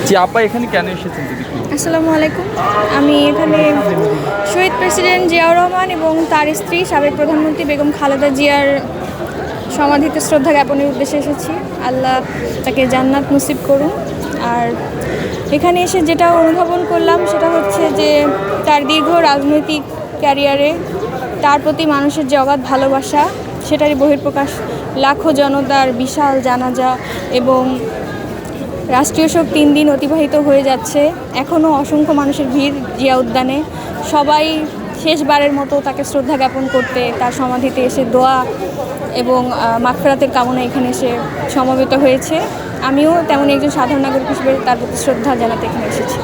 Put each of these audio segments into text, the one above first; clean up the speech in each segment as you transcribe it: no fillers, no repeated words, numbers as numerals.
জি আপা এখানে কেন এসেছেন যদি একটু আসসালামু আলাইকুম। আমি এখানে শহীদ প্রেসিডেন্ট জিয়াউর রহমান এবং তার স্ত্রী সাবেক প্রধানমন্ত্রী বেগম খালেদা জিয়ার সমাধিতে শ্রদ্ধা জ্ঞাপনের উদ্দেশ্যে এসেছি। আল্লাহ তাকে জান্নাত নসিব করুন। আর এখানে এসে যেটা অনুধাবন করলাম সেটা হচ্ছে যে তার দীর্ঘ রাজনৈতিক ক্যারিয়ারে তার প্রতি মানুষের যে অগাধ ভালোবাসা সেটারই বহিঃপ্রকাশ। লাখো জনতার বিশাল জানাজা এবং রাষ্ট্রীয় শোক 3 দিন অতিবাহিত হয়ে যাচ্ছে। এখনও অসংখ্য মানুষের ভিড় জিয়া উদ্যানে। সবাই শেষবারের মতো তাকে শ্রদ্ধা জ্ঞাপন করতে তার সমাধিতে এসে দোয়া এবং মাগফিরাতের কামনা এখানে এসে সমবেত হয়েছে। আমিও তেমন একজন সাধারণ নাগরিক হিসেবে তার প্রতি শ্রদ্ধা জানাতে এখানে এসেছি।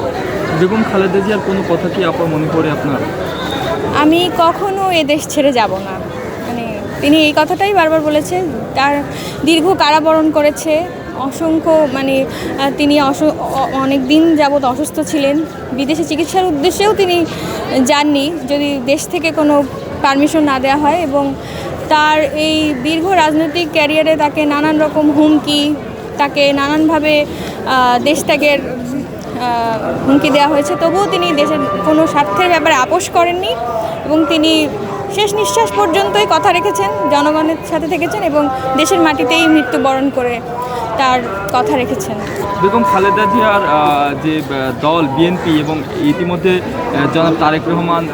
বেগম খালেদা জিয়ার কোনো কথা কি আপা মনে পড়ে আপনার? আমি কখনো এ দেশ ছেড়ে যাব না, মানে তিনি এই কথাটাই বারবার বলেছে। তার দীর্ঘ কারাবরণ করেছে, অসংখ্য তিনি অনেক দিন যাবৎ অসুস্থ ছিলেন। বিদেশে চিকিৎসার উদ্দেশ্যেও তিনি যাননি যদি দেশ থেকে কোনো পারমিশন না দেওয়া হয়। এবং তার এই দীর্ঘ রাজনৈতিক ক্যারিয়ারে তাকে নানান রকম হুমকি, তাকে নানানভাবে দেশ ত্যাগের হুমকি দেওয়া হয়েছে, তবুও তিনি দেশের কোনো স্বার্থের ব্যাপারে আপোষ করেননি এবং তিনি শেষ নিঃশ্বাস পর্যন্তই কথা রেখেছেন, জনগণের সাথে থেকেছেন এবং দেশের মাটিতেই মৃত্যুবরণ করে তার কথা রেখেছেন। বেগম খালেদা জিয়ার যে দল বিএনপি এবং ইতিমধ্যে জনাব তারেক রহমান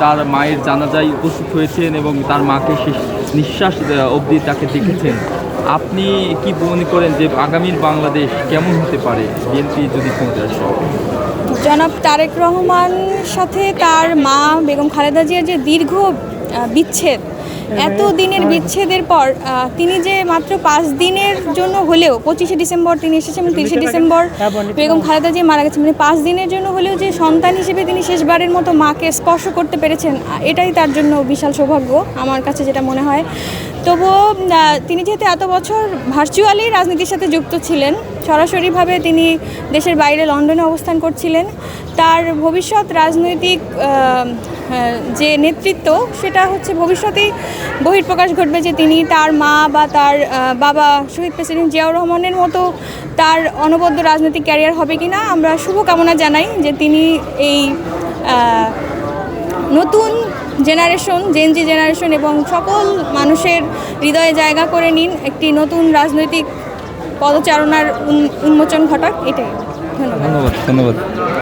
তার মায়ের জানাজায় উপস্থিত হয়েছেন এবং তার মাকে শেষ নিঃশ্বাস অবধি তাকে দেখেছেন। আপনি কি মনে করেন যে আগামীর বাংলাদেশ কেমন হতে পারে বিএনপি যদি ক্ষমতায় আসে? জনাব তারেক রহমান সাথে তার মা বেগম খালেদা জিয়ার যে দীর্ঘ বিচ্ছেদ, এত দিনের বিচ্ছেদের পর তিনি যে মাত্র 5 দিনের জন্য হলেও 25শে ডিসেম্বর তিনি এসেছেন এবং 30শে ডিসেম্বর বেগম খালেদা জিয়া মারা গেছেন, 5 দিনের জন্য হলেও যে সন্তান হিসেবে তিনি শেষবারের মতো মাকে স্পর্শ করতে পেরেছেন, এটাই তার জন্য বিশাল সৌভাগ্য আমার কাছে যেটা মনে হয়। তবুও তিনি যেহেতু এত বছর ভার্চুয়ালি রাজনীতির সাথে যুক্ত ছিলেন, সরাসরিভাবে তিনি দেশের বাইরে লন্ডনে অবস্থান করছিলেন, তার ভবিষ্যৎ রাজনৈতিক যে নেতৃত্ব সেটা হচ্ছে ভবিষ্যতেই বহিঃপ্রকাশ ঘটবে যে তিনি তার মা বা তার বাবা শহীদ প্রেসিডেন্ট জিয়াউর রহমানের মতো তার অনবদ্য রাজনৈতিক ক্যারিয়ার হবে কি না। আমরা শুভকামনা জানাই যে তিনি এই নতুন জেনারেশন, জেনজি জেনারেশন এবং সকল মানুষের হৃদয়ে জায়গা করে নিন, একটি নতুন রাজনৈতিক পদচারণার উন্মোচন ঘটাক। এটাই। ধন্যবাদ।